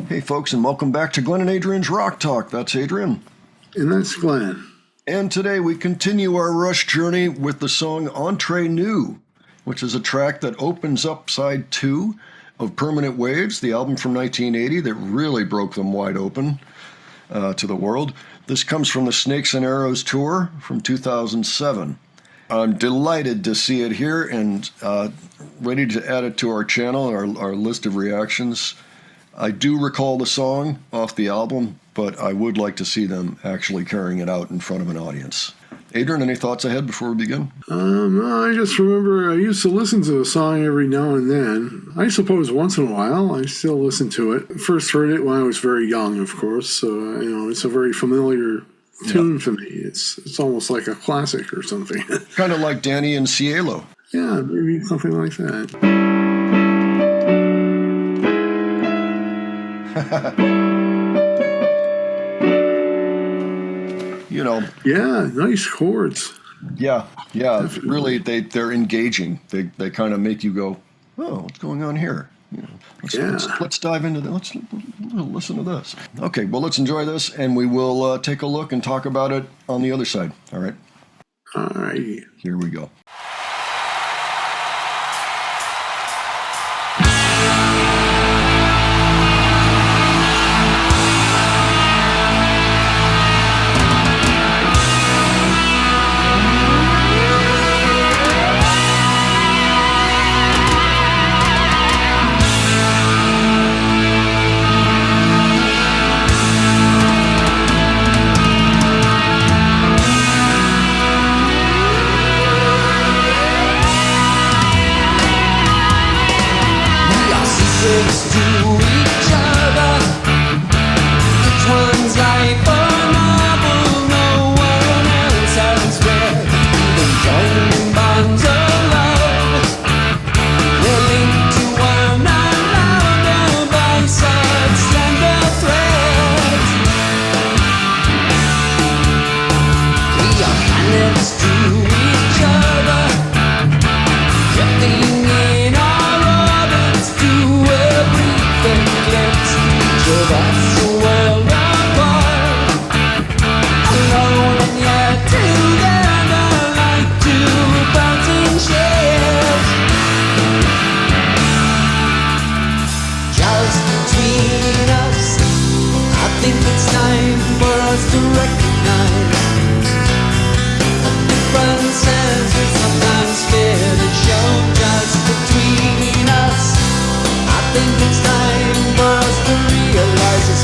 Hey folks, and welcome back to Glenn and Adrian's Rock Talk. That's Adrian. And that's Glenn. And today we continue our Rush journey with the song Entre Nous, which is a track that opens up side 2 of Permanent Waves, the album from 1980 that really broke them wide open to the world. This comes from the Snakes and Arrows tour from 2007. I'm delighted to see it here and ready to add it to our channel, our list of reactions. I do recall the song off the album, but I would like to see them actually carrying it out in front of an audience. Adrian, any thoughts ahead before we begin? I just remember I used to listen to the song every now and then. I suppose once in a while I still listen to it. First heard it when I was very young, of course, so it's a very familiar tune to me. It's almost like a classic or something. Kind of like Danny and Cielo. Yeah, maybe something like that. Yeah, nice chords. Yeah, definitely. Really, they're engaging. They kind of make you go, oh, what's going on here? Let's dive into that. Let's listen to this. Okay, well, let's enjoy this, and we will take a look and talk about it on the other side. All right? All right. Here we go. It's time for us to realize it's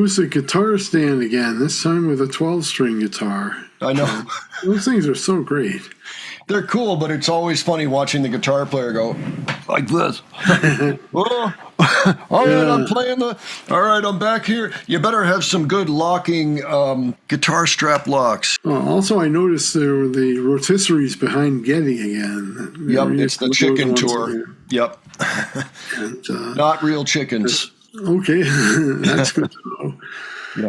acoustic guitar stand again, this time with a 12-string guitar. I know. Those things are so great. They're cool, but it's always funny watching the guitar player go like this. Oh, all right, I'm playing all right, I'm back here. You better have some good locking guitar strap locks. Also, I noticed there were the rotisseries behind Getty again. Yep, it's the chicken tour. Yep. And, not real chickens. Okay, that's good to know.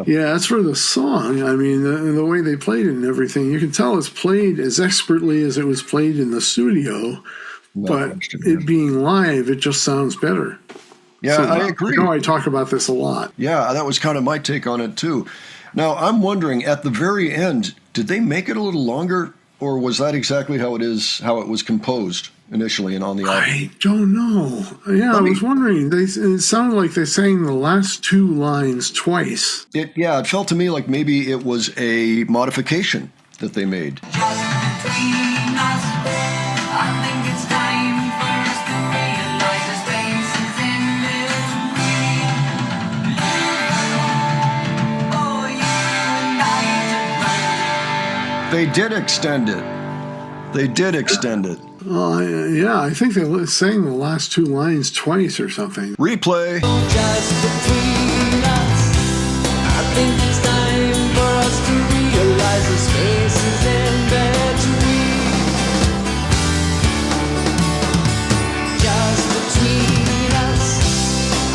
Yeah, as for the song, I mean, the way they played it and everything, you can tell it's played as expertly as it was played in the studio, but it being live, it just sounds better. Yeah, so, I agree. I talk about this a lot. Yeah, that was kind of my take on it, too. Now, I'm wondering, at the very end, did they make it a little longer, or was that exactly how it was composed initially and on the album? I don't know. Yeah, I was wondering. It sounded like they sang the last two lines twice. It felt to me like maybe it was a modification that they made. Just between us, I think it's time for us to realize the spaces in between. Oh, you and I together. They did extend it. I think they sang the last two lines twice or something. Replay. Just between us, I think it's time for us to realize the spaces in between. Just between us,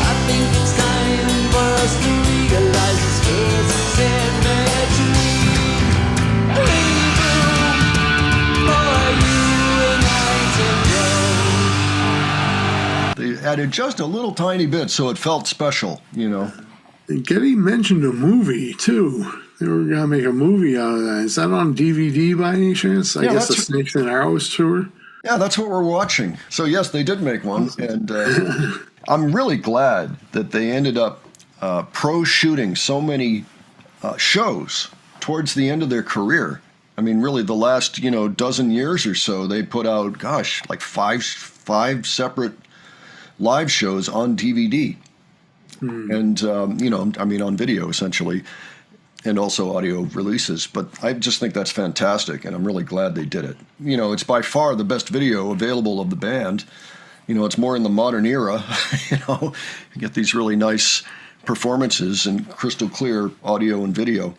I think it's time for us to realize the spaces in between. They added just a little tiny bit so it felt special, And Getty mentioned a movie, too. They were going to make a movie out of that. Is that on DVD by any chance? I guess the Snakes and Arrows tour? Yeah, that's what we're watching. So, yes, they did make one. And I'm really glad that they ended up pro-shooting so many shows towards the end of their career. I mean, really, the last, dozen years or so, they put out, like five separate live shows on DVD. And, on video, essentially, and also audio releases. But I just think that's fantastic, and I'm really glad they did it. It's by far the best video available of the band. It's more in the modern era. You get these really nice performances and crystal clear audio and video.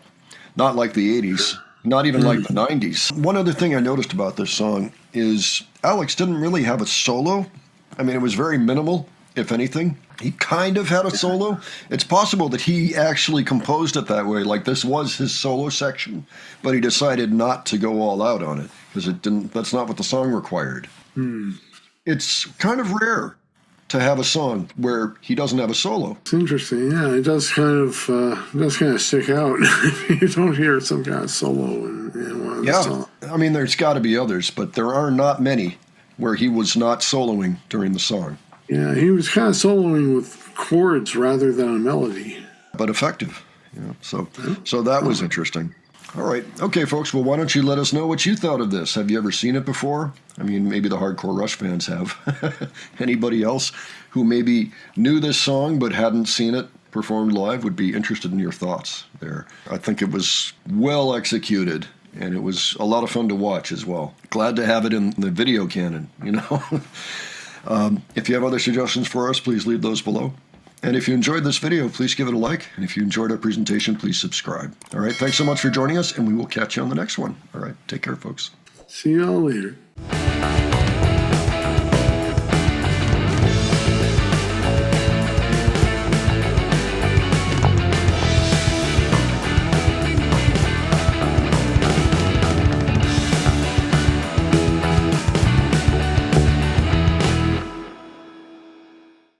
Not like the 80s, not even like the 90s. One other thing I noticed about this song is Alex didn't really have a solo. I mean, it was very minimal, if anything. He kind of had a solo. It's possible that he actually composed it that way, like this was his solo section, but he decided not to go all out on it because that's not what the song required. It's kind of rare to have a song where he doesn't have a solo. It's interesting. Yeah, it does kind of stick out. You don't hear some kind of solo in one of the songs. I mean, there's got to be others, but there are not many where he was not soloing during the song. Yeah, he was kind of soloing with chords rather than a melody. But effective. So that was interesting. All right. Okay, folks. Well, why don't you let us know what you thought of this? Have you ever seen it before? I mean, maybe the hardcore Rush fans have. Anybody else who maybe knew this song but hadn't seen it performed live would be interested in your thoughts there. I think it was well executed, and it was a lot of fun to watch as well. Glad to have it in the video canon, If you have other suggestions for us, please leave those below. And if you enjoyed this video, please give it a like. And if you enjoyed our presentation, please subscribe. All right, thanks so much for joining us, and we will catch you on the next one. All right, take care, folks. See y'all later.